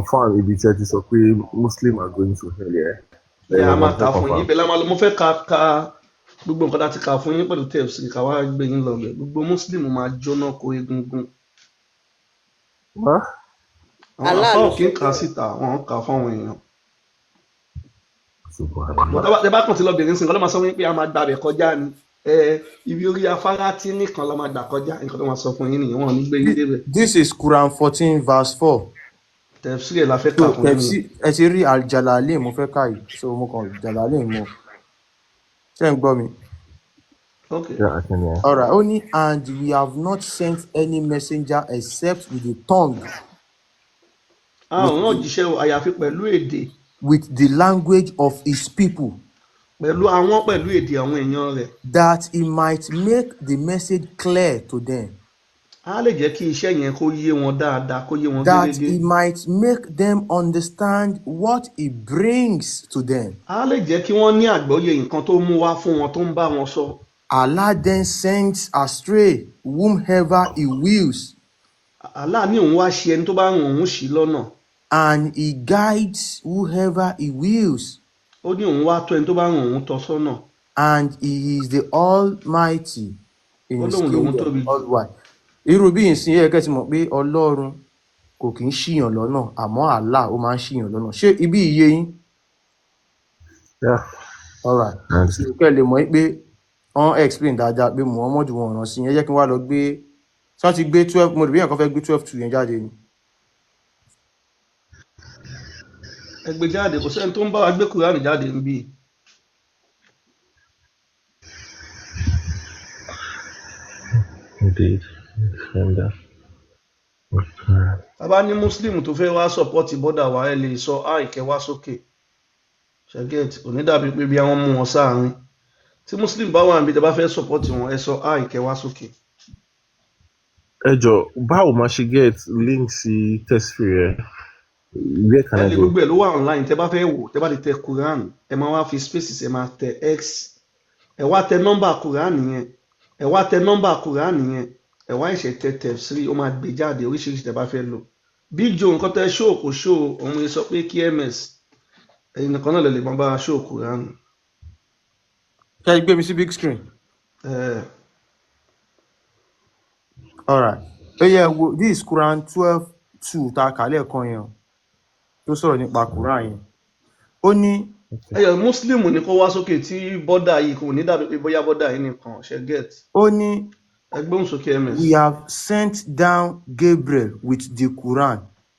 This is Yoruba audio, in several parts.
confirm ibi tí ẹ ti sọ pé Muslim are going to hell yẹn. Yeah, a máa kà fún yín bẹ́ẹ̀ mo fẹ́ ka gbogbo nǹkan láti kà fún yín pẹ̀lú tẹ̀sí ká wá gbé yín lọ bẹ̀ gbogbo Muslim máa jóná kó egungun. Àwọn afọ òkè ń kà síta wọn kà fáwọn èèyàn. Tẹ bá kàn tí lọ bẹ̀rẹ̀ sí nǹkan ló máa sọ fún yín pé a máa gbàbẹ̀ kọjá ni ibi orí afárá tí nìkan ló máa gbà kọjá nǹkan tó máa sọ fún yín nìyẹn wọn ò ní gbé yín débẹ̀. This is Quran 14 verse 4. Tẹ̀sí la fẹ́ kà fún yín. Ẹ ti rí Al-Jalalain mo fẹ́ kà yìí so mo kàn Jalalain mo ṣé ń gbọ́ mi. Okay. Yeah, I can hear. All right. Only and we have not sent any messenger except with the tongue. Àwọn òjíṣẹ́ àyàfi pẹ̀lú èdè. With the language of his people. Pẹ̀lú àwọn pẹ̀lú èdè àwọn èèyàn rẹ̀. That he might make the message clear to them. A lè jẹ́ kí iṣẹ́ yẹn kó yé wọn dáadáa kó yé wọn that he might make them understand what he brings to them. A lè jẹ́ kí wọ́n ní àgbọ́yé nǹkan tó mú wá fún wọn tó ń bá wọn sọ. Allah then sends astray whomever he wills. Allah ní òun wá ṣe ẹni tó bá rìn òun ṣì lọ́nà. And he guides whoever he wills. Ó ní òun wá tọ́ ẹni tó bá rìn òun tọ́ sọ́nà. And he is the Almighty in his kingdom all-wise. Irú bí ìsìn yẹ kẹ́ ti mọ̀ pé Ọlọ́run kò kí ń ṣìyàn lọ́nà àmọ́ Allah ó máa ń ṣìyàn lọ́nà. Ṣé ibi iye yín? Yeah. All right. Kẹ́ lè mọ̀ pé wọ́n explain dáadáa pé Muhammadu wọn rán sí yẹn jẹ́ kí wọ́n lọ gbé sọ ti gbé 12 mo rí bí yẹn kan fẹ́ gbé 12:2 yẹn jáde ni. Ẹ gbé jáde kò sẹ́ni tó ń bá wa gbé Kùránì jáde níbí. Indeed. Bàbá ní Muslim tó fẹ́ wá sọ́pọ́tì bọ́dà wa ẹ lè sọ àìkẹ́ wá sókè. Ṣẹ́gẹ́tì kò ní dàbí pé bí àwọn mú wọn sáàrin. Tí Muslim bá wà níbi tẹ́ bá fẹ́ sọ́pọ́tì wọn ẹ sọ àìkẹ́ wá sókè. Ẹ jọ̀ọ́ báwo máa ṣe get link sí Tesfire where can I go? Gbogbo ẹ̀ ló wà online tẹ́ bá fẹ́ wò tẹ́ bá ti tẹ Quran ẹ máa wá fi spaces ẹ máa tẹ X ẹ wá tẹ nọ́mbà Quran yẹn ẹ wá tẹ nọ́mbà Quran yẹn ẹ wá ìṣe tẹ tẹ̀sírí ó máa gbé jáde oríṣiríṣi tẹ́ bá fẹ́ lò bí jo nǹkan tẹ ṣó kò ṣó òun sọ pé kí ms ẹ̀yin nìkan náà lè lè máa bá ṣó Quran. Ṣé ẹ gbé mi sí big screen? All right. This is Quran 12:2 tá a kà lẹ́ẹ̀kan yẹn tó sọ̀rọ̀ nípa Quran yẹn. Ó ní Muslim ní kó wá sókè tí bọ́dà yìí kò ní dàbí pé bóyá bọ́dà yìí nìkan ṣe get. Ó ní ẹgbẹ́ òsókè ms. We have sent down Gabriel with the Quran.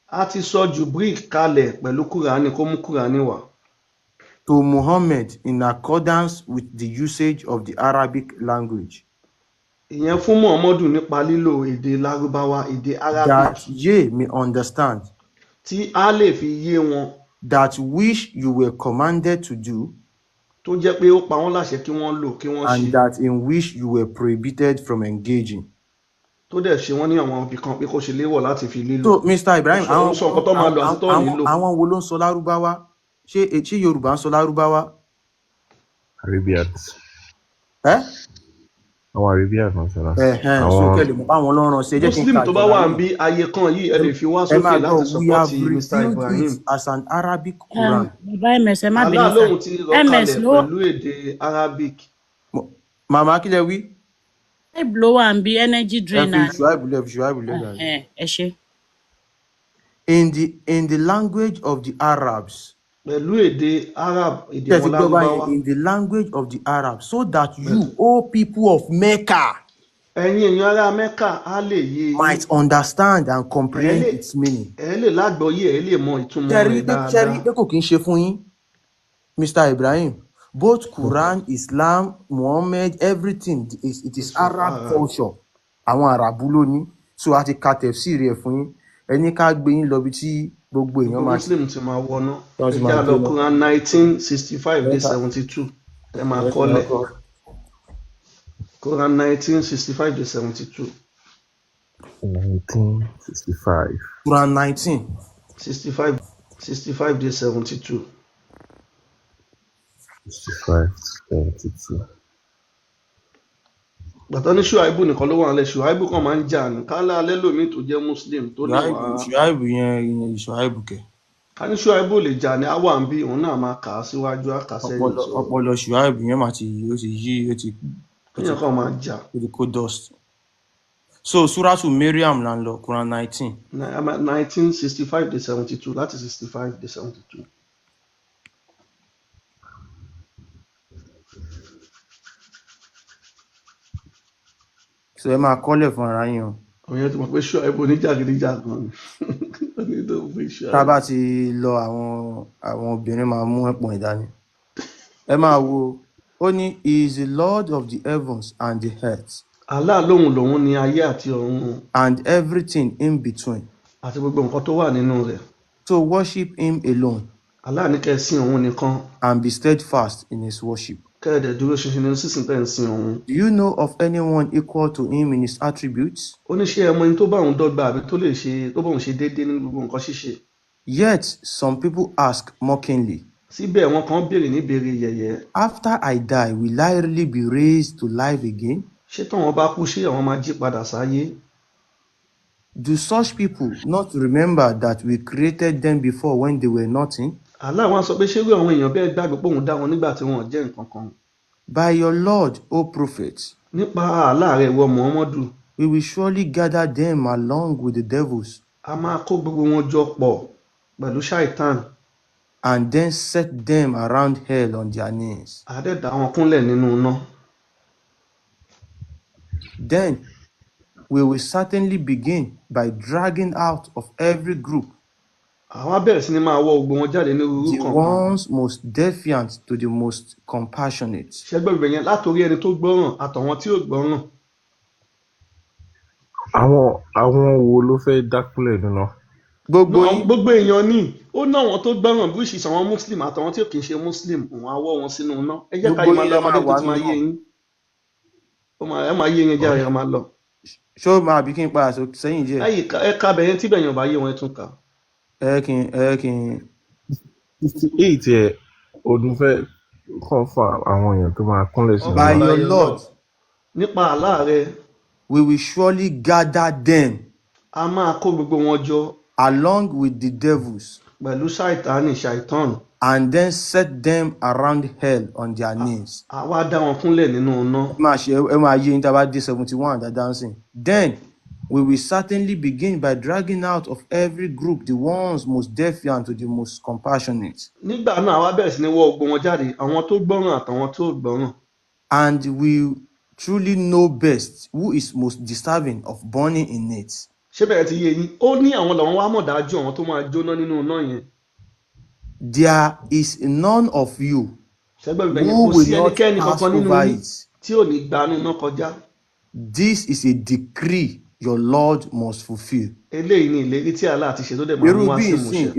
A ti sọ Jibril kalẹ̀ pẹ̀lú Quran kó mú Quran wá. To Muhammad in accordance with the usage of the Arabic language. Ìyẹn fún Muhammadu nípa lílo èdè Lárúbáwá èdè Arabic. That ye may understand. Tí a lè fi yé wọn. That which you were commanded to do. Tó jẹ́ pé ó pa wọ́n láṣẹ kí wọ́n lò kí wọ́n ṣe. And that in which you were prohibited from engaging. Tó dẹ̀ ṣe wọ́n ní àwọn ibì kan pé kó ṣe léwọ̀ láti fi lílò. So Mr. Ibrahim àwọn wo ló ń sọ Lárúbáwá? Ṣé Yorùbá ń sọ Lárúbáwá? Arabians. Àwọn Arabians náà sọ láti. So kẹ́lẹ̀ mọ̀ báwọn lọ́rùn ṣe jẹ́ kí n ká. Muslim tó bá wà ń bí ayé kan yìí ẹ lè fi wá sókè láti sọpọ́tì Mr. Ibrahim. As an Arabic Quran. Allah lóhun ti rọ kalẹ̀ pẹ̀lú èdè Arabic. Màmá kí lẹ wí? Blow and be energy drainer. In the language of the Arabs. Pẹ̀lú èdè Arab, èdè wọn Lárúbáwá. In the language of the Arabs, so that you, O people of Mecca, ẹ̀yin èèyàn ará Mecca á lè yé might understand and comprehend its meaning. Ẹ lè lágbọ́yé ẹ lè mọ ìtumọ̀ rẹ̀ dáadáa. Ṣẹ́rí pé kò kí ń ṣe fún yín, Mr. Ibrahim. Both Quran, Islam, Muhammad, everything it is Arab culture. Àwọn Arabu ló ní, so a ti ka tafsiri ẹ̀ fún yín. Ẹni ká gbé yín lọ bí tí gbogbo èèyàn máa Muslim ti máa wọná ẹjá lọ Quran 19:65-72 ẹ máa kọ́lẹ̀ Quran 19:65-72. 1965. Quran 19. 65-72. 65-72. Bàtà ní Ṣùáìbù nìkan ló wà nílẹ̀. Ṣùáìbù kan máa ń jà ní kálá alẹ́ lómi tó jẹ́ Muslim tó lè wá. Ṣùáìbù yẹn Ṣùáìbù kẹ̀. ká ní Ṣuaibu lè jà ní àwa ń bí òun náà máa kà á síwájú á kà á sẹ́yìn so ọpọlọ Ṣuaibu yẹn máa ti ó ti yí ó ti kéèyàn kan máa jà kó dust. So suratu Mariam là ń lọ Quran 19. 1965 dé 72 láti 65 dé 72. So ẹ máa kọ́lẹ̀ fún ara yín o. Òyìn tí mo pé Ṣuaibu oníjàgídíjàgan ni tó fi Ṣuaibu. Tá a bá ti lọ àwọn obìnrin máa mú ẹ̀pọ̀n ìdání. Ẹ máa wo ó ní he is the Lord of the heavens and the earth. Allah lòun ni ayé àti ọ̀run. And everything in between. Àti gbogbo nǹkan tó wà nínú rẹ̀. So worship him alone. Allah ní kẹ́ sìn òun nìkan. And be steadfast in his worship. Kẹ́ẹ̀dẹ̀ dúró ṣinṣin nínú sísìn tẹ́ ń sìn òun. Do you know of anyone equal to him in his attributes? Ó ní ṣé ẹ mọ ẹni tó bá òun dọ́gba àbí tó lè ṣe tó bá òun ṣe déédéé nínú gbogbo nǹkan ṣíṣe. Yet some people ask mockingly. Síbẹ̀ wọn kan béèrè ní béèrè yẹ̀yẹ́. After I die, will I really be raised to life again? Ṣé táwọn bá kú ṣé àwọn máa jí padà sáyé? Do such people not remember that we created them before when they were nothing? Allah wá sọ pé ṣé irú àwọn èèyàn bẹ́ẹ̀ gbàgbé pé òun dá wọn nígbà tí wọn ò jẹ́ nǹkan kan. By your Lord, O prophet, Nípa Allah rẹ̀ wọ Muhammadu. we will surely gather them along with the devils. A máa kó gbogbo wọn jọ pọ̀ pẹ̀lú ṣáìtàn. And then set them around hell on their knees. Àdẹ́dà wọn kúnlẹ̀ nínú iná. Then we will certainly begin by dragging out of every group Àwa bẹ̀rẹ̀ sí ni máa wọ́ gbogbo wọn jáde ní irú the kankan. ones most defiant to the most compassionate. Ṣẹ́gbẹ́ ibẹ̀ yẹn látòrí ẹni tó gbọ́ràn àtàwọn tí ò gbọ́ràn. àwọn wo ló fẹ́ dákúnlẹ̀ nínú? Gbogbo èèyàn ní ó ná àwọn tó gbọ́ràn bí ìṣìṣẹ́ àwọn muslim àtàwọn tí ò kì í ṣe muslim òun á wọ́ wọn sínú iná. Ẹ jẹ́ ká yí máa lọ ọmọdé tó ti máa yé yín. Ẹ máa yé yín jẹ́ àyè máa lọ. Ṣó máa bí kí n padà sẹ́yìn díẹ̀? Ẹ ká bẹ̀yẹn tí bẹ̀yẹn ò bá yé wọn ẹ tún kà. Ẹ kí n 68 ẹ̀ ọdún fẹ́ kàn fún àwọn èèyàn tó máa kúnlẹ̀ sí. By your Lord, nípa Allah rẹ̀, we will surely gather them a máa kó gbogbo wọn jọ along with the devils pẹ̀lú ṣàìtàn and then set them around hell on their knees. Àwa dá wọn kúnlẹ̀ nínú iná. Ẹ máa yé yín tá a bá dé 71 that dancing. Then we will certainly begin by dragging out of every group the ones most defiant to the most compassionate. Nígbà náà àwa bẹ̀rẹ̀ sí ní wọ́ gbogbo wọn jáde àwọn tó gbọ́ràn àtàwọn tó gbọ́ràn. And we truly know best who is most deserving of burning in it. Ṣé bẹ̀rẹ̀ ti yé yín? Ó ní àwọn làwọn wá mọ̀ dájú àwọn tó máa jóná nínú iná yẹn. There is none of you who will not pass over it. Tí ò ní gbanú iná kọjá. This is a decree your Lord must fulfill. Eléyìí ni ìlérí tí Allah ti ṣe tó dẹ̀ máa mú wá sí ìmúṣẹ.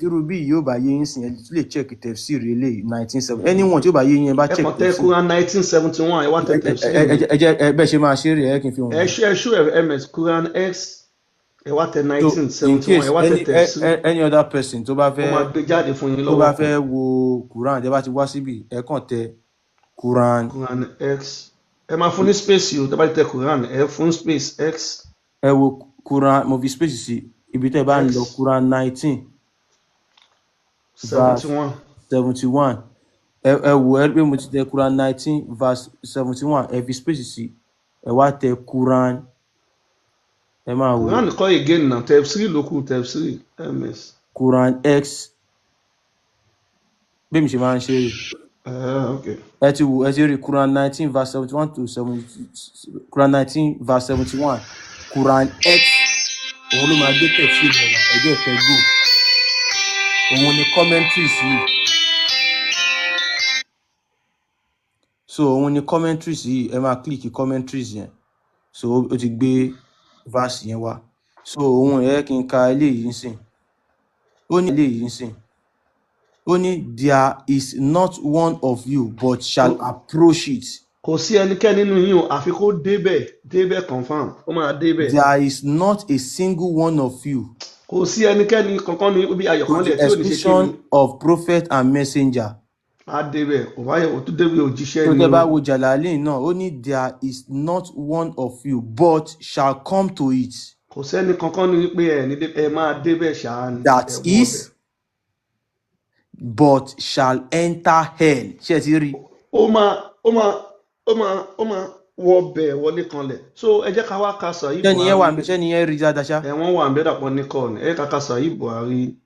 Irú bí yóò bá yé yín sìn ẹ lè check tefsir eléyìí 1970. Anyone tí ó bá yé yín ẹ bá check tefsir. Ẹ kàn tẹ Quran 1971 ẹ wá tẹ tefsir. Ẹ bẹ́ẹ̀ ṣe máa ṣe rè é kí n fi wọn. Ẹ ṣú MS Quran X ẹ wá tẹ 1971 ẹ wá tẹ tefsir. Any other person tó bá fẹ́ ó máa gbé jáde fún yín lọ́wọ́. Tó bá fẹ́ wo Quran tẹ́ bá ti wá síbí ẹ kàn tẹ Quran X. Ẹ máa fún ní space yìí o tẹ́ bá ti tẹ Quran ẹ fún space X. Ẹ wo Quran mo fi space sí ibi tẹ́ bá ń lọ Quran 19 71 ẹ wo ẹ pé mo ti tẹ Quran 19 verse 71 ẹ fi space sí ẹ wá tẹ Quran ẹ máa wo Quran kọ́ again na tefsir lókù tefsir MS Quran X bí mi ṣe máa ń ṣe okay. Ẹ ti wo ẹ ti rí Quran 19 verse 71 to 70 Quran 19 verse 71 Quran X òun ló máa gbé tẹ̀sí ìrẹ̀wà ẹgbẹ́ ìfẹ́ gò òun ni commentaries yìí so òun ni commentaries yìí ẹ máa click commentaries yẹn so ó ti gbé verse yẹn wá so òun ẹ kí n ka eléyìí nsìn ó ní eléyìí nsìn ó ní there is not one of you but shall approach it. Kò sí ẹnikẹ́ni nínú yín o àfi kó débẹ̀ confam ó máa débẹ̀. There is not a single one of you. Kò sí ẹnikẹ́ni kankan ní ibi ayọ̀kánlẹ̀ tí ò ní ṣe kí ni. Expression of prophet and messenger. A débẹ̀ kò báyọ̀ ó tún débi òjíṣẹ́ ni. Tó tẹ́ bá wo Jalalain náà ó ní there is not one of you but shall come to it. Kò sẹ́ni kankan ní pé ẹ máa débẹ̀ ṣáá ni. That is but shall enter hell. Ṣé ti rí? ó máa wọ bẹ̀ wọlé kanlẹ̀. So ẹ jẹ́ ká wá ka Sahih Ṣé nìyẹn wà ń bẹ? Buhari. Ṣé nìyẹn rí dáadáa ṣá? Ẹ̀wọ̀n wà ń bẹ dàpọ̀ ní kọ́ ni. Ẹ jẹ́ ká ka Sahih Buhari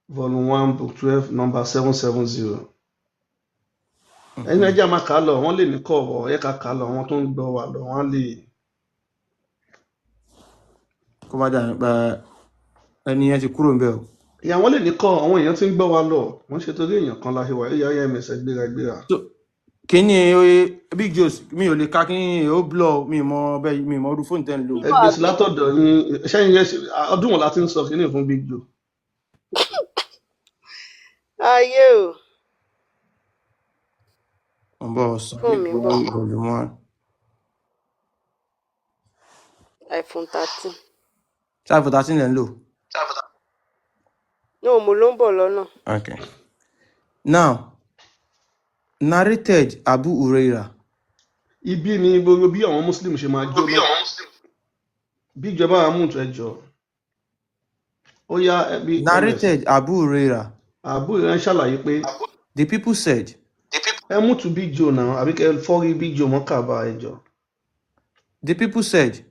volume 1 book 12 number 770. Ẹni ẹjẹ́ máa kà á lọ, wọ́n lè ní kọ́ ọ̀rọ̀, ẹ ká kà á lọ, àwọn tó ń gbọ́ wà lọ, wọ́n lè. Kó má dà nípa ẹni yẹn ti kúrò ń bẹ o. Ìyá wọn lè ní kọ́ àwọn èèyàn tí ń gbọ́ wa lọ, wọ́n ṣe torí èèyàn kan láṣẹ wà, ẹ̀yà ẹ̀mẹ̀sẹ̀ gbéra. So, kíni oye Big Joes mi ò lè ka kíni ó blọ mi mọ bẹ́ẹ̀ mi mọ ọdún fóònù tẹ́ ń lò. Ẹ gbé sí látọ̀dọ̀ yín, ṣẹ́yìn yẹn ọdún wọn láti ń sọ kíní fún Big Joe. Ayé o. Ń bọ̀ ọ̀sán. Fún mi bọ̀. Volume 1. iPhone 13. Ṣé iPhone 13 lẹ̀ ń lò? No, mo ló ń bọ̀ lọ́nà. Okay. Now, narrated Abu Huraira. Ibi ni gbogbo bí àwọn Muslim ṣe máa jó náà. Bí ìjọba àmúntù ẹjọ́. Ó yá ẹbí. Narrated Abu Huraira. Abu Huraira ń ṣàlàyé pé. The people said. Ẹ mú tu Big Joe náà, àbí kẹ́ fọ́rí Big Joe mọ́ kàbá ẹjọ́. The people said.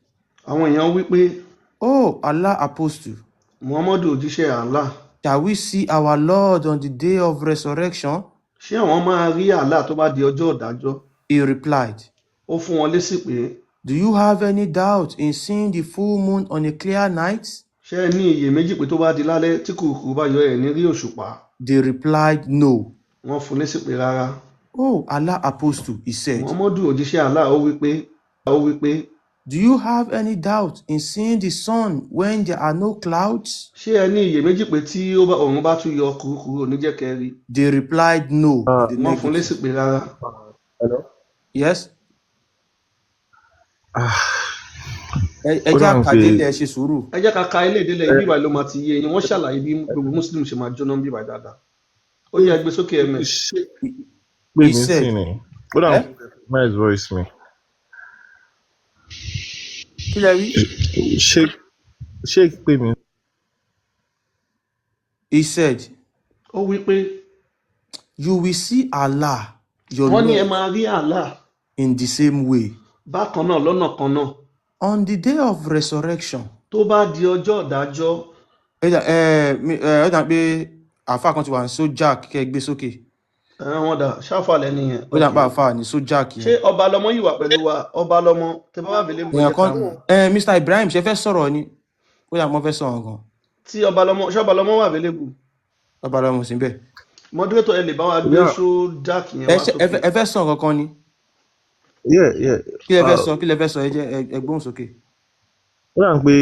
Àwọn èèyàn wí pé. Oh, Allah apostle. Muhammadu òjíṣẹ́ Allah. Shall we see our Lord on the day of resurrection? Ṣé àwọn máa rí Allah tó bá di ọjọ́ ìdájọ́? He replied. Ó fún wọn lésì pé. Do you have any doubt in seeing the full moon on a clear night? Ṣé ẹ ní iyèméjì pé tó bá di lálẹ́ tí kùrùkùrù bá yọ ẹ̀ ní rí òṣùpá? They replied no. Wọ́n fún lésì pé rárá. Oh, Allah apostle, he said. Muhammadu òjíṣẹ́ Allah ó wí pé. Do you have any doubt in seeing the sun when there are no clouds? Ṣé ẹ ní iyèméjì pé tí òòrùn bá tún yọ kùrùkùrù ò ní jẹ́ kẹ́ rí? They replied no. Wọ́n fún lésì pé rárá. Hello? Yes. Ẹ jẹ́ ká délé ẹ ṣe sùúrù. Ẹ jẹ́ ká ka ilé ìdílé ibi ìbàlẹ̀ ló máa ti yé yín. Wọ́n ṣàlàyé bí gbogbo Muslim ṣe máa jóná bí ìbàlẹ̀ dáadáa. Ó yẹ gbé sókè ẹ̀mẹ̀. Pé mi sí ni. Ó dà my voice mi. Kí lẹ rí? Ṣé pé mi. He said. Ó wí pé. You will see Allah, your Lord. Wọ́n ní ẹ Lord, máa rí Allah. in the same way. Bákan náà lọ́nà kan náà. On the day of resurrection. Tó bá di ọjọ́ ìdájọ́. Ẹ dà pé àáfàá kan ti wà ní sójà kẹ́ gbé sókè. Wọ́n dà ṣáfà lẹ́ni yẹn. Ó dà pé àáfàá ní sójà kì í. Ṣé ọba lọmọ yìí wà pẹ̀lú wa? Ọba lọmọ tẹ bá wà bẹ̀lẹ̀ mú èèyàn kan Mr. Ibrahim ṣe fẹ́ sọ̀rọ̀ ni. Ó dà mọ́ fẹ́ sọ̀rọ̀ gan. Tí ọba lọmọ wà bẹ̀lẹ̀ bù. Ọba lọmọ sí bẹ́ẹ̀. Moderator ẹ lè bá wa gbé sójà kì yẹn wá sókè. Ẹ fẹ́ sọ̀rọ̀ kankan ni. Yeah. Kí lẹ fẹ́ sọ ẹ jẹ́ ẹ gbóhùn sókè. Ó dà pé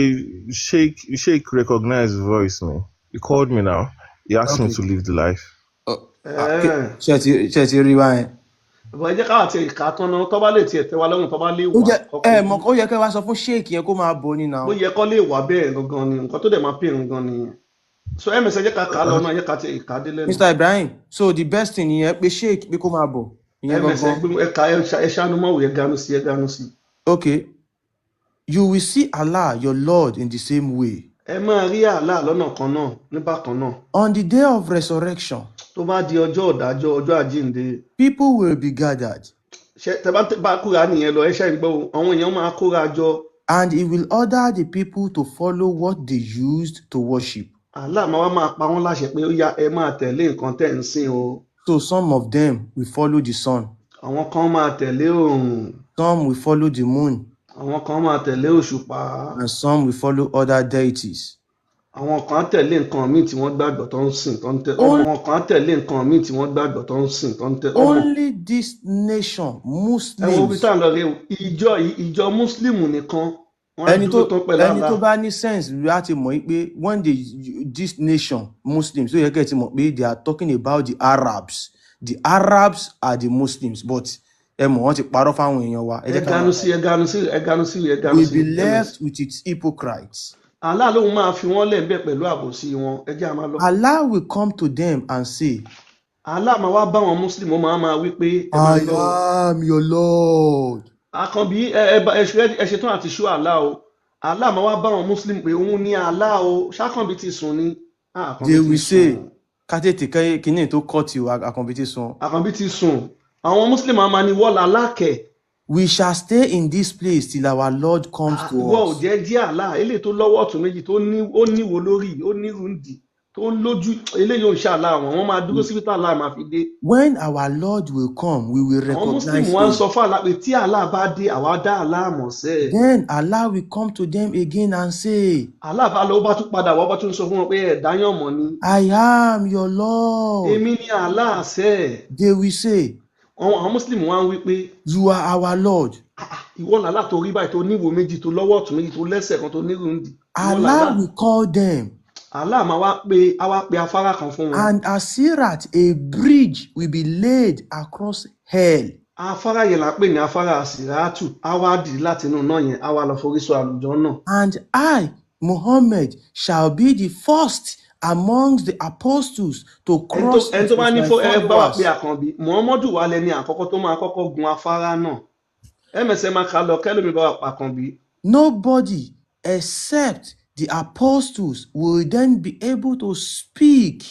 Sheikh recognize voice me. He called me now. He asked me to live the life. Ṣé ti rí báyẹn? Ìbọn ẹjẹ́ káwà tí ìka tán náà tọ́ bá lè tiẹ̀ tẹ́wa lọ́rùn tọ́ bá lè wà. Ó yẹ kẹ́ wá sọ fún Sheikh yẹn kó máa bọ̀ ní náà. Ó yẹ kọ́ lè wà bẹ́ẹ̀ gangan ni nǹkan tó dẹ̀ máa pè gangan nìyẹn. So MS ẹjẹ́ ká kà á lọ náà ẹjẹ́ ká ti ìka dé lẹ́nu. Mr. Ibrahim, so the best thing yẹn pé Sheikh pé kó máa bọ̀. MS ẹka ẹ ṣàánú mọ́wò ẹ ganu sí. Okay. You will see Allah, your Lord, in the same way. Ẹ máa rí Allah lọ́nà kan náà ní bákan náà. On the day of resurrection. Tó bá di ọjọ́ ìdájọ́ ọjọ́ àjíǹde. People will be gathered. Tẹ bá kóra nìyẹn lọ ẹ ṣe ń gbọ́ àwọn èèyàn máa kóra jọ. And he will order the people to follow what they used to worship. Allah máa pa wọ́n láṣẹ pé ó yá ẹ máa tẹ̀lé nǹkan tẹ̀ ń sìn o. So some of them will follow the sun. Àwọn kan máa tẹ̀lé oòrùn. Some will follow the moon. Àwọn kan máa tẹ̀lé òṣùpá. And some will follow other deities. Àwọn kan tẹ̀lé nǹkan míì tí wọ́n gbàgbọ́ tó ń sìn tó ń tẹ. Àwọn kan tẹ̀lé nǹkan míì tí wọ́n gbàgbọ́ tó ń sìn tó ń tẹ. Only this nation, Muslims. Ẹ wo bí táwọn lọ rí ìjọ Muslim nìkan. Ẹni tó bá ní sense láti mọ̀ pé when this nation, Muslims, so yẹ kẹ́ ti mọ̀ pé they are talking about the Arabs. The Arabs are the Muslims, but ẹ mọ̀ wọ́n ti parọ́ fáwọn èèyàn wa. Ẹ ganu sí. We be left with its hypocrites. Allah lóun máa fi wọ́n lẹ̀ bẹ́ẹ̀ pẹ̀lú àbòsí wọn. Ẹ jẹ́ àmà lọ. Allah will come to them and say. Allah máa wá bá wọn Muslim ó máa wí pé. I am your Lord. Àkànbí ẹ ṣetán àti ṣú Allah o. Allah máa wá bá wọn Muslim pé òun ní Allah o. Ṣàkànbí ti sùn ni. They will say. ká tètè kíní tó cut you àkànbí ti sùn. àkànbí ti sùn àwọn muslim máa ní wọ́ọ̀lù aláàkẹ́. We shall stay in this place till our Lord comes to ìwọ ò us. jẹ́ jí àlá eléyìí tó lọ́wọ́ ọ̀tún méjì tó níwo lórí ó nírùndì tó ń lójú eléyìí ò ń ṣàlá wọ́n máa dúró síbi tá àlá máa fi dé. When our Lord will come, we will àwọn muslim recognize wá ń him. sọ fún àlá pé tí àlá bá dé àwa dá àlá mọ̀ sẹ́ ẹ̀. Then Allah will come to them again and say, àlá bá lọ ó bá tún padà wá ó bá tún sọ fún wọn pé ẹ̀ dáyàn mọ̀ ni. I am your Lord. èmi ni àlá sẹ́ ẹ̀. They will say, àwọn muslim wá ń wí pé you are our Lord. ìwọ làlá tó rí báyìí tó níwo méjì tó lọ́wọ́ ọ̀tún méjì tó lẹ́sẹ̀ kan tó nírùndì. Allah will call them. àlá máa wá pe afárá kan fún wọn. And as Sirat, a bridge will be laid across hell. afárá yẹn là ń pè ní afárá siratu á wá dìde láti inú náà yẹn á wá lọ forí sọ àlùjọ náà. And I, Muhammad, shall be the first amongst the apostles to cross ẹni tó bá ní with fún my ẹ bá wà pé followers. àkànbí muhammadu wà lẹni àkọ́kọ́ tó máa kọ́kọ́ gun afárá náà ẹmẹsẹ máa kà lọ kẹlómi bá wà pàkànbí. Nobody except the apostles will then be able to speak.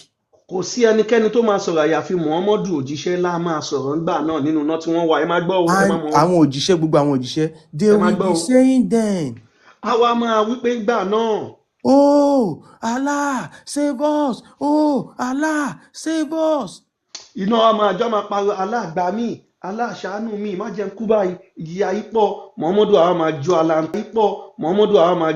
kò sí ẹnikẹ́ni tó máa sọ̀rọ̀ àyàfi muhammadu òjíṣẹ́ lá máa sọ̀rọ̀ nígbà náà nínú iná tí wọ́n wà ẹ má gbọ́ o ẹ má And mọ̀ àwọn òjíṣẹ́, gbogbo àwọn òjíṣẹ́, they ẹ má will gbọ́ be o. saying then, àwa máa wí pé nígbà náà oh, Allah, save us. Oh, Allah, save us. iná wa máa jọ máa pariwo aláàgbà mi aláàṣàánú mi má jẹun kú báyìí ìyà ipò muhammadu àwa máa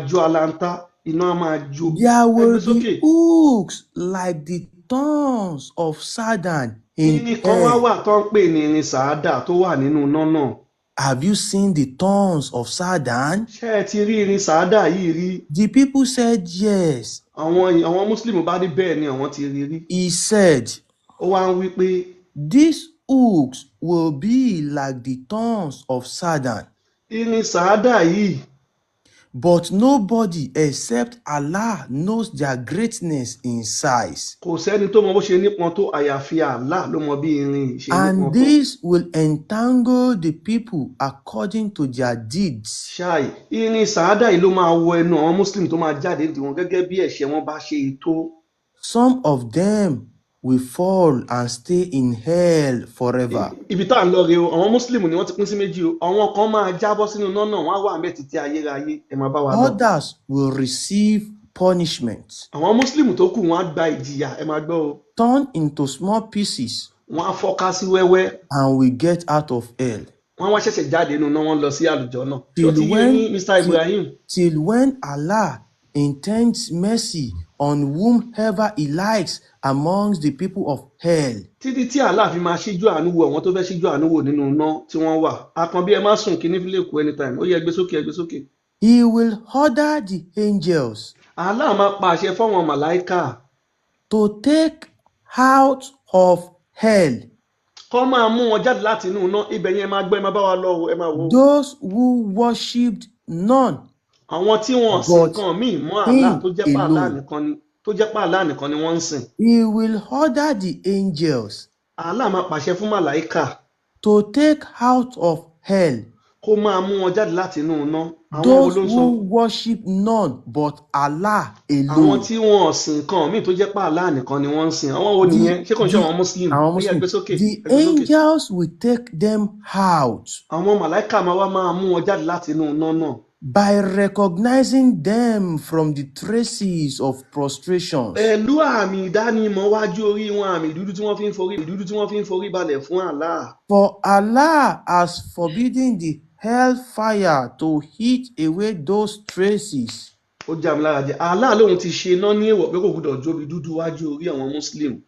jó aláǹtá iná wa máa jó. There will ẹgbẹ́ sókè. be hooks like the thorns of Satan in kíní kan wá hell. wà tó ń pè ní irin sàádà tó wà nínú iná náà. Have you seen the thorns of Satan? ṣé ẹ ti rí irin sàádà yìí rí? The people said yes. àwọn muslim bá ní bẹ́ẹ̀ ni àwọn ti rí rí. He said, ó wá ń wí pé these hooks will be like the thorns of Satan. irin sàádà yìí But nobody except Allah knows their greatness in size. kò sẹ́ni tó mọ bó ṣe nípọn tó àyàfi Allah ló mọ bí irin ṣe nípọn And tó. this will entangle the people according to their deeds. ṣáì irin sàádà yìí ló máa wọ ẹnu àwọn muslim tó máa jáde dì wọn gẹ́gẹ́ bí ẹ̀ṣẹ̀ wọn bá ṣe tó. Some of them will fall and stay in hell forever. ibi tá à ń lọ rèé o àwọn muslim ni wọ́n ti pín sí méjì o àwọn kan máa jábọ́ sínú iná náà wọ́n á wà ńbẹ̀ títí ayérayé ẹ máa bá wa lọ. Others will receive punishment, àwọn muslim tó kù wọ́n á gba ìjìyà ẹ máa gbọ́ o turned into small pieces, wọ́n á fọ́ká sí wẹ́wẹ́ and will get out of hell. wọ́n wá ṣẹ̀ṣẹ̀ jáde nínú náà wọ́n lọ sí àlùjọ náà. Till ó ti yé when- yín Mr. Ibrahim. Till when Allah intends mercy on whomever he likes amongst the people of hell. títí tí Allah fi máa ṣíjú àánú wo àwọn tó fẹ́ ṣíjú àánú wò nínú iná tí wọ́n wà. àkànbí ẹ má sùn kí ní fi lè kú anytime ó yẹ ẹgbẹ́ sókè ẹgbẹ́ sókè. He will order the angels Allah máa pa àṣẹ fáwọn màláíkà to take out of hell kọ́ máa mú wọn jáde láti inú iná ibẹ̀ yẹn máa gbọ́ ẹ máa bá wa lọ o ẹ máa wò ó. those who worshipped none àwọn tí wọn sì But kan míì mọ́ Allah him tó jẹ́ pé Allah alone. nìkan ni wọ́n ń sìn. He will order the angels Allah máa pàṣẹ fún màláíkà to take out of hell kó máa mú wọn jáde láti inú iná. àwọn wo those ló ń sọ? who worship none but Allah àwọn alone. tí wọn sìn kan míì tó jẹ́ pé Allah nìkan ni wọ́n ń sìn. àwọn wo The- nìyẹn ṣé kò ń ṣe the- àwọn muslim? Àwọn Ó yá, Muslim. ẹgbẹ́ sókè The ẹgbẹ́ sókè. angels will take them out àwọn màláíkà máa mú wọn jáde láti inú iná náà by recognizing them from the traces of prostration. pẹ̀lú àmì ìdánimọ̀ wájú orí wọn àmì dúdú tí wọ́n fi ń forí balẹ̀ fún Allah. For Allah has forbidden the hellfire to eat away those traces. ó já mi lára jẹ Allah lóhun ti ṣe iná ní èèwọ̀ pé kò gbọdọ̀ jóbi dúdú wájú orí àwọn muslim.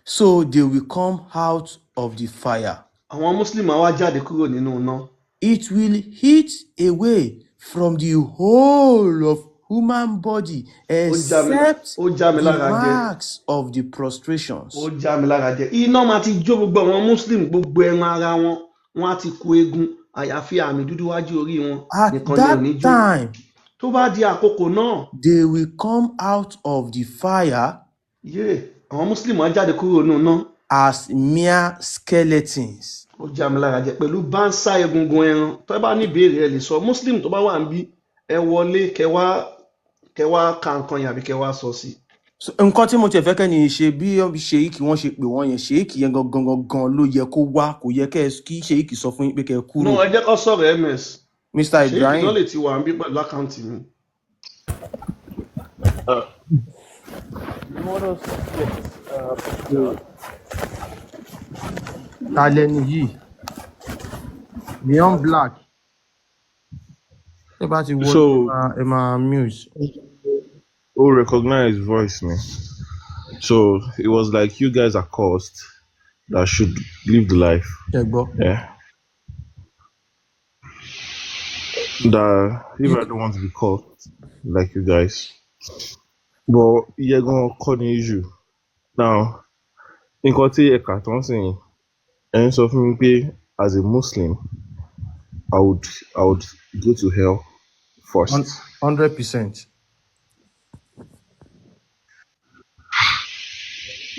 So they will come out of the fire. àwọn muslim á wá jáde kúrò nínú iná. It will eat away from the whole of human body except ó já mi the lára jẹ marks of the prostrations. ó já mi lára jẹ iná máa ti jó gbogbo àwọn muslim gbogbo ẹran ara wọn wọn á ti kó eegun àyàfi àmì dúdú wájú orí wọn At nìkan ni ò that ní jó. time, tó bá di àkókò náà they will come out of the fire àwọn muslim á jáde kúrò nínú iná. as mere skeletons. ó já mi lára jẹ pẹ̀lú báńsá egungun ẹran tó bá ní ìbéèrè ẹ lè sọ muslim tó bá wà níbí ẹ wọlé kẹ́ wá ka nǹkan yẹn àbí kẹ́ wá sọ sí. nǹkan tí mo tiẹ̀ fẹ́ kẹ́ni ṣe bí ṣèyíkì wọ́n ṣe pè wọ́n yẹn ṣèyíkì yẹn gangan ló yẹ kó wá kò yẹ kí ṣèyíkì sọ fún yín pé kẹ́ no kúrò. ẹ jẹ́ kó sọ̀rọ̀ ms Mr. ṣèyíkì Ibrahim náà lè ti wà níbí pẹ̀lú àkáǹtì mi. ta lẹni yìí Neon Black ẹ bá ti wọlé So, ẹ máa mute. who recognize voice me? So it was like you guys are cursed that should live the life. Ṣé gbọ́. Yeah. That if I don't want to be cursed like you guys. But you're gonna call the issue. Now, in Koti Ekaton saying, and so for me, as a Muslim, I would go to hell first. 100%.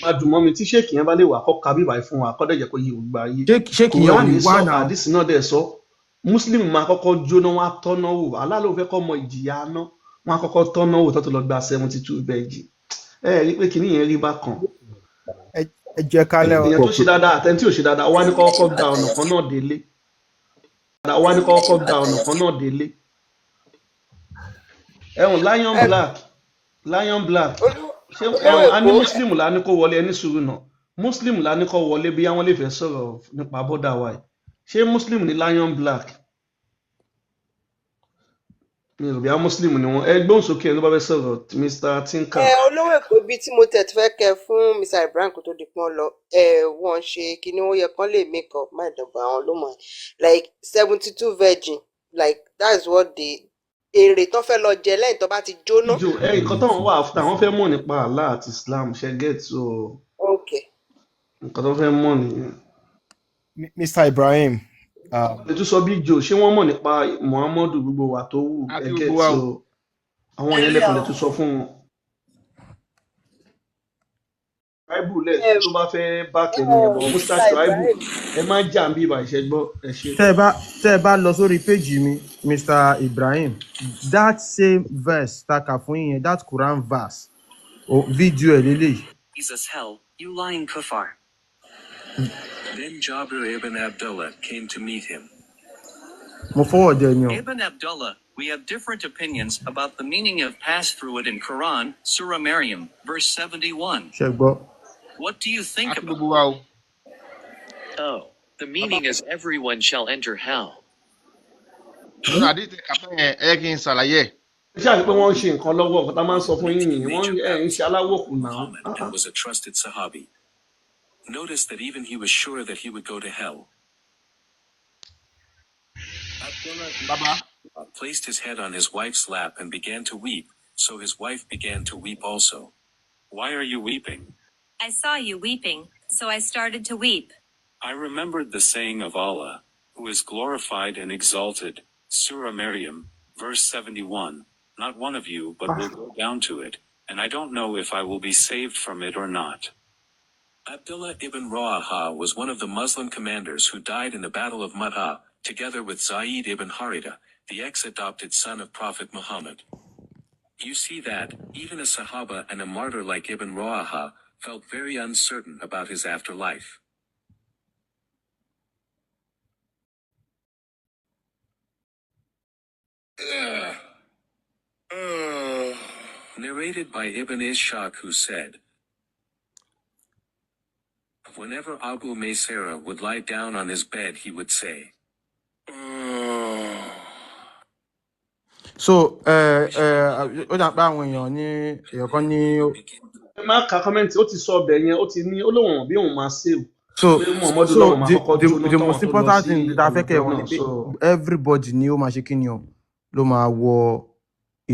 máa dùn mọ́ mi tí ṣéèkì yẹn bá lè wà kọ́ ka bíbá fún wa kọ́ dẹ̀ jẹ́ kó yí gbogbo ayé. ṣéèkì yẹn ò ní Kùránì wá sọ náà. àdìsí náà dẹ̀ sọ muslim máa kọ́kọ́ jóná wọn á tọ́nà wò Allah ló fẹ́ kọ́ mọ ìjìyà aná wọn á kọ́kọ́ tọ́nà wò tó lọ gba 72 bẹ́ẹ̀jì ẹ rí pé kìnìún yẹn rí bákan. ẹ jẹ́ kálẹ̀ èèyàn tó ṣe dáadáa àtẹni tí ò ṣe dáadáa wá ní kọ́kọ́ gba ọ̀nà kan náà délé wá ní kọ́kọ́ gba ọ̀nà kan náà délé. ẹ̀wọ̀n lion black ṣé ẹ̀wọ̀n a ní muslim la ní kó wọlé ẹni sùúrù náà muslim la ní kó wọlé bí àwọn lè fẹ́ sọ̀rọ̀ nípa bọ́dà wa yìí ṣé muslim ní lion black mi ò bí a muslim ni wọn ẹgbẹ́ òsókè ló bá fẹ́ sọ̀rọ̀ Mr. Tinker. olówó èkó bíi tí mo tẹ̀ tí fẹ́ kẹ fún Mr. Ibrahim kó tó di pọ́n lọ wọ́n ṣe kíní ó yẹ kán lè make up má dọ̀bọ̀ àwọn ló mọ̀ like 72 virgin like that's what the èrè tó fẹ́ lọ jẹ lẹ́yìn tó bá ti jóná. ìjò nǹkan táwọn wà áfúta àwọn fẹ́ mọ̀ nípa Allah àti Islam ṣe get so nǹkan tó fẹ́ mọ̀ nìyẹn. Mr. Ibrahim. ètò sọ bí ìjò ṣé wọ́n mọ̀ nípa Muhammadu gbogbo wa tó wù ẹ get so àwọn yẹn lẹ́kọ̀ọ́ lè tún sọ fún wọn. Bible lẹ̀ tó bá fẹ́ bá kẹ́ni ẹ̀bọ̀ Mustach Bible ẹ má jà ń bí ibà ìṣẹ́gbọ́ ẹ ṣe. tẹ́ ẹ bá lọ sórí péjì mi Mr. Ibrahim that same verse taka fún yín that Quran verse fídíò ẹ̀ lélẹ̀. Jesus hell, you lying kuffar. Then Jabir ibn Abdullah came to meet him. Mo forward there ni o. Ibn Abdullah, we have different opinions about the meaning of pass through it in Quran, Surah Maryam, verse 71. Ṣé gbọ́. What do you think about it? Oh, the meaning is everyone shall enter hell. ṣé àti pé wọ́n ń ṣe nǹkan lọ́wọ́ ọ̀kọ́tà máa ń sọ fún yín nìyẹn wọ́n ń ṣe aláwọ̀ kù náà. And was a trusted Sahabi. Notice that even he was sure that he would go to hell. Abdullah placed his head on his wife's lap and began to weep, so his wife began to weep also. Why are you weeping? I saw you weeping, so I started to weep. I remembered the saying of Allah, who is glorified and exalted, Surah Maryam, verse 71, not one of you but will go down to it, and I don't know if I will be saved from it or not. Abdullah ibn Rawaha was one of the Muslim commanders who died in the Battle of Mut'ah, together with Zayd ibn Haritha, the ex-adopted son of Prophet Muhammad. You see that, even a Sahaba and a martyr like Ibn Rawaha, felt very uncertain about his afterlife. Narrated by Ibn Ishaq, who said, whenever Abu Maysara would lie down on his bed, he would say, So, ó dà pé àwọn èèyàn ní èèyàn kan ní. ẹ má ka kọ́mẹ́ǹtì ó ti sọ ọbẹ̀ yẹn ó ti ní ó lóun bí òun máa save. So the most important thing that affect everyone ni pé everybody ni ó máa ṣe kíni o ló máa wọ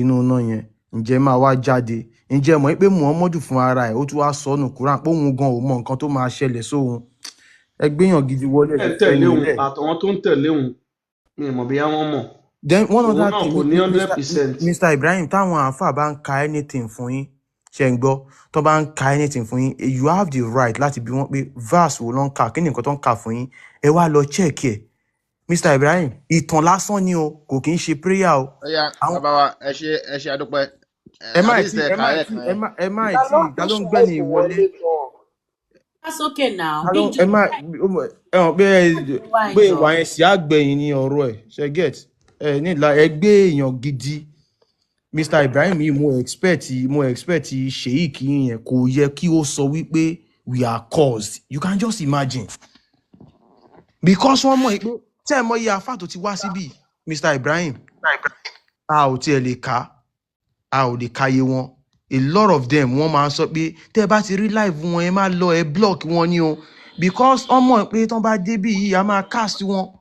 inú náà yẹn ǹjẹ́ máa wá jáde ǹjẹ́ mọ̀ pé Muhammadu fún ara ẹ̀ ó tún wá sọnù Quran pé òun gan ò mọ nǹkan tó máa ṣẹlẹ̀ sóhun ẹgbẹ́yàn gidi wọlé ẹ̀ tẹ̀lé òun àtàwọn tó ń tẹ̀lé òun mi ò mọ̀ bí wọ́n mọ̀. Then one other thing kò ní 100%. Mr. Ibrahim táwọn àáfàá bá ń ka anything fún yín ṣe ń gbọ́ tó bá ń ka anything fún yín you have the right láti bi wọ́n pé verse wo ló ń kà kí ni nǹkan tó ń kà fún yín ẹ wá lọ check ẹ̀ Mr. Ibrahim ìtàn lásán ni o kò kí ń ṣe prayer o. Bàbá wa ẹ ṣe àdúpẹ́ ẹ má At ì least tí the ẹ má ì correct tí man. ẹ má ì Ta tí ló ta ló ń push gbẹ́ni mic ìwọlé wọlé gan? That's okay now. ta ló Big ẹ J. má ẹ hàn pé Why, pé ìwà Joe? yẹn sì àgbẹ̀yìn ní ọ̀rọ̀ ẹ̀ ṣe get ẹ nílà ẹ gbé èèyàn gidi Mr. Ibrahim yìí mo expect sheik yẹn kò yẹ kí ó sọ wípé we are caused you can just imagine because wọ́n mọ̀ pé tẹ́ ẹ mọ iye àfáà tó ti wá síbí Mr. Ibrahim a ò tiẹ̀ lè kà á ò lè káyé wọn a lot of them wọ́n máa ń sọ pé tẹ́ ẹ bá ti rí live wọn ẹ má lọ ẹ block wọn ni o because wọ́n mọ̀ pé tán bá débí yìí a máa cast wọn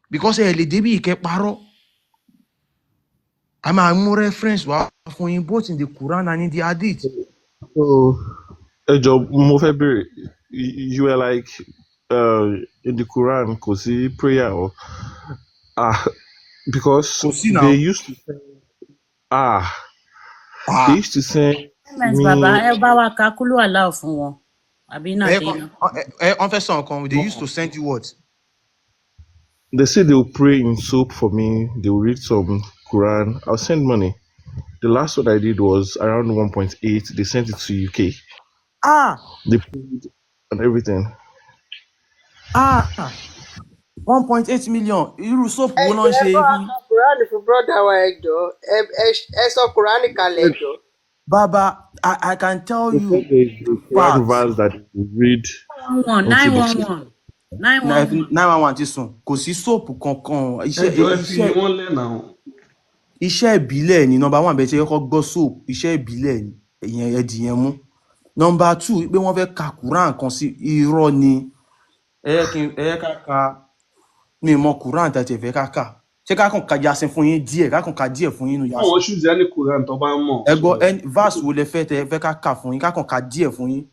because ẹ lè débí yìí kẹ́ parọ́ a máa mú reference wá fún yín both in the Quran and in the Hadith. So, Ejo, mo fẹ́ béèrè, you were like, in the Quran, kò sí prayer or because Kò sí they now. used to send, they used to send Amen, Baba. me, Ẹ bá wa ka kúlú àlá fún wọn. Àbí náà dé náà. On fait ça encore. They used to send you what? they say they will pray in soap for me, they will read some Quran, I'll send money. The last one I did was around 1.8, they sent it to UK. They paid and everything. 1.8 million. Irú soap wo Ẹjọ́ ló ń ẹ bá ṣe wa ka Kùránì fún brọ́dà wa ẹjọ́. Ẹ sọ Kùránì kalẹ̀ ẹjọ́. Baba, I can tell They said you there's a Quran facts. verse that they will read into the 911. 911. 911 ti sùn. Kò sí soap kankan. ẹjọ́ ẹ fi wọ́n lẹ́nà o. Iṣẹ́ ìbílẹ̀ ni number 1 bẹ́ẹ̀ ṣe kọ́kọ́ gbọ́ soap. Iṣẹ́ ìbílẹ̀ ni ìyẹn ẹ̀dì yẹn mú. Number 2 pé wọ́n fẹ́ ka Quran kan sí irọ́ ni. Ẹ yẹ ká ka mi mọ Quran tẹ̀tẹ̀ fẹ́ ká kà. Ṣé ká kàn ka Yasin fún yín díẹ̀ ká kàn ka díẹ̀ fún yín nínú Yasin. Àwọn ṣùgbọ́n ẹni Quran tó bá mọ̀. Ẹ gbọ́ verse wo lẹ fẹ́ ká kà fún yín ká kàn ka díẹ̀ fún yín.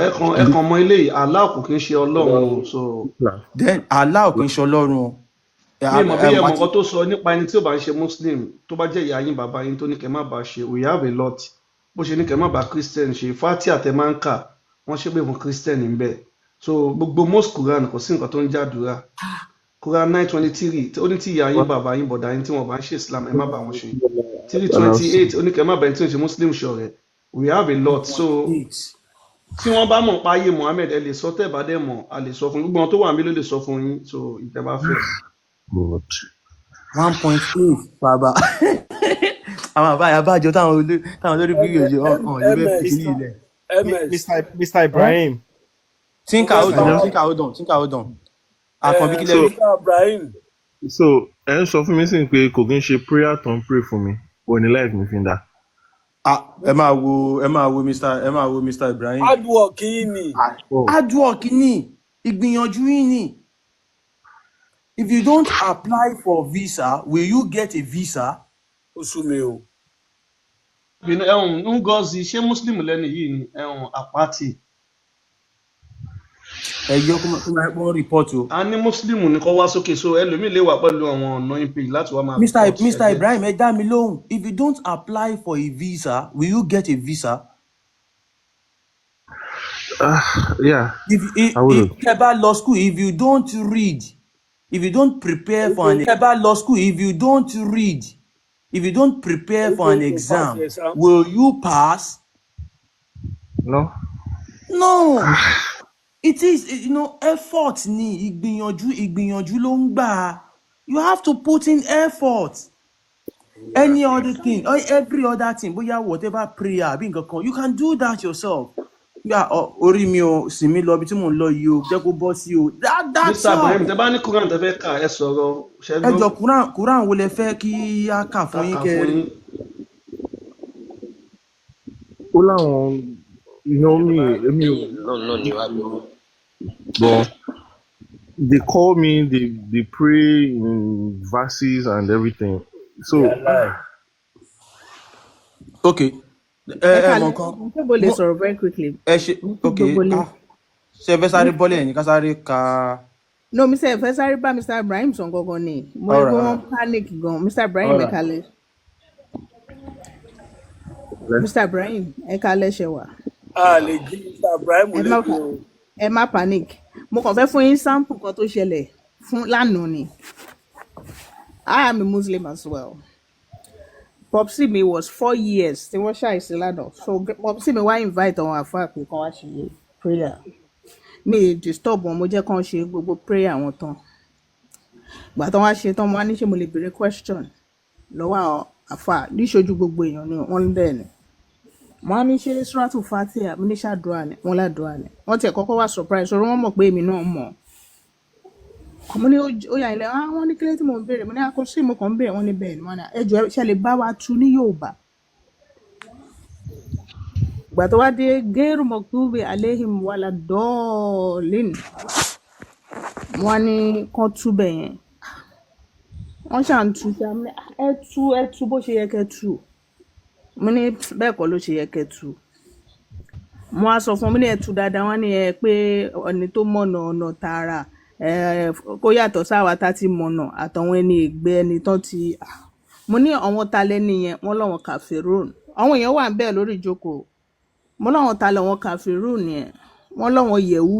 ẹ kàn mọ eléyìí Allah kò kí ń ṣe Ọlọ́run so. Then Allah kì í ṣe Ọlọ́run o. Mi mọ̀ bí ẹmọ kan tó sọ nípa ẹni tí ó bá ń ṣe Muslim tó bá jẹ́ ìyá yín bàbá yín tó ní kẹ́ má bá ṣe we have a lot bó ṣe ní kẹ́ má bá Christian ṣe fati àtẹ máa ń kà wọ́n ṣe pé fún Christian ń bẹ̀ so gbogbo most Quran kò sí nǹkan tó ń jádùúrà Quran 9:23 ó ní tí ìyá yín bàbá yín bọ̀dá yín tí wọ́n bá ń ṣe Islam ẹ má bá wọn ṣe 3:28 ó ní kẹ́ má bá ẹni tí ó ń ṣe Muslim ṣọ̀rẹ́ we have a lot so tí wọ́n bá mọ̀ páyé Muhammad ẹ lè sọ tẹ́ bá dẹ̀ mọ̀ a lè sọ fún gbogbo wọn tó wà níbí ló lè sọ fún yín so ìtẹ́ bá fẹ́. 1.8 bàbá àwọn àbáyà bájọ táwọn olórí bí yòjò ọ̀hún lè bẹ́ẹ̀ fi ní ilẹ̀. Mr. Ibrahim. Think hold on. Àkànbí kílẹ̀ rí. Mr. Ibrahim. So, ẹ ń sọ fún mi sí pé kò kí ń ṣe prayer tó ń pray fún mi, òní life mi fi ń dá. Ẹ máa wo Mr. Ibrahim. Hard work yìí ni. Hard work ni ìgbìyànjú yìí ni. If you don't apply for visa, will you get a visa? Oṣù mi o. Ngozi ṣé Muslim lẹ́nu yìí ni Àpáti. Ẹ̀yọ́ kó máa pọ́n report o. A ní Muslim ní kó wá sókè so ẹlòmíì lè wà pẹ̀lú àwọn ọ̀nà ìpè láti wá máa. Mr. Ibrahim ẹ dá mi lóhùn. If you don't apply for a visa, will you get a visa? Yeah. If ẹ bá lọ school, if you don't read, if you don't prepare for an exam, will you pass? No. It is, effort ni ìgbìyànjú ló ń gbà. You have to put in effort. Any other thing, or every other thing, bóyá whatever prayer, bí nǹkan kan, you can do that yourself. Orí mi o, sì mi lọ bí tí mò ń lọ yìí o, jẹ́ kó bọ́ sí o. That's all. Mr. Ibrahim, tẹ bá ní Quran tẹ fẹ́ kà ẹ sọ̀rọ̀ ṣẹ́gbọ́n. Ẹ jọ Quran wo lẹ fẹ́ kí a kà fún yín kẹrin? Ó láwọn but they call me, they pray in verses and everything. So okay. Gbogbo sọ̀rọ̀ very quickly. Okay. Ṣé fẹ́ sáré bọ́lẹ̀ yẹn ká sáré ka. No, Mr. fẹ́ sáré bá Mr. Ibrahim sọ gangan ni. Mo rí pé wọ́n panic gan. Mr. Ibrahim ẹ kalẹ̀. Mr. Ibrahim ẹ kalẹ̀ ṣe wà. A lè jí Mr. Ibrahim lẹ́kọ̀ọ́. Ẹ má panic. Mo kàn fẹ́ fún yín sample kan tó ṣẹlẹ̀ fún lánàá ni. I am a Muslim as well. Popsi me was 4 years. They were shy lánàá. So Popsi me wá invite àwọn àfáà pé kán wá ṣe prayer. Me disturb wọn, mo jẹ́ kán ṣe gbogbo prayer wọn tán. Ìgbà tán wá ṣe tán, mo wá ní ṣé mo lè béèrè question lọ́wọ́ àwọn àfáà níṣojú gbogbo èèyàn ni wọ́n ń bẹ́ẹ̀ ni. Mo wá ní ṣé Suratu Fatiha mo ní ṣàdúrà ni wọ́n ládùúrà ni. Wọ́n tiẹ̀ kọ́kọ́ wá surprise sọ̀rọ̀ wọ́n mọ̀ pé èmi náà mọ̀. Mo ní ó yà ilẹ̀ wọ́n ní kílé tí mo ń béèrè mo ní àkọsí mo kàn ń béèrè wọ́n ní bẹ́ẹ̀ ni wọ́n ní ẹjọ́ ṣe lè bá wa tu ní Yorùbá. Ìgbà tó wá dé gẹ́rù mọ̀kúbi aléhìm wàlà dọ́ọ̀lìn wọ́n ní kán túbẹ̀ yẹn. Wọ́n ṣà ń tu ṣá ẹ tú bó ṣe yẹ kẹ́ tú. Mo ní bẹ́ẹ̀ kọ́ ló ṣe yẹ kẹ́ tú. Mo á sọ fún mi ní ẹ tú dáadáa wọ́n ní ẹ pé ẹni tó mọ̀nà ọ̀nà tààrà kó yàtọ̀ sáwa tá ti mọ̀nà àtàwọn ẹni ègbé ẹni tán ti mo ní àwọn ta lẹ́ni yẹn wọ́n lọ́wọ́ kàfírún àwọn èèyàn wà ń bẹ́ẹ̀ lórí ìjókòó mo láwọn ta lọ́wọ́ kàfírún yẹn wọ́n lọ́wọ́ yẹ̀wù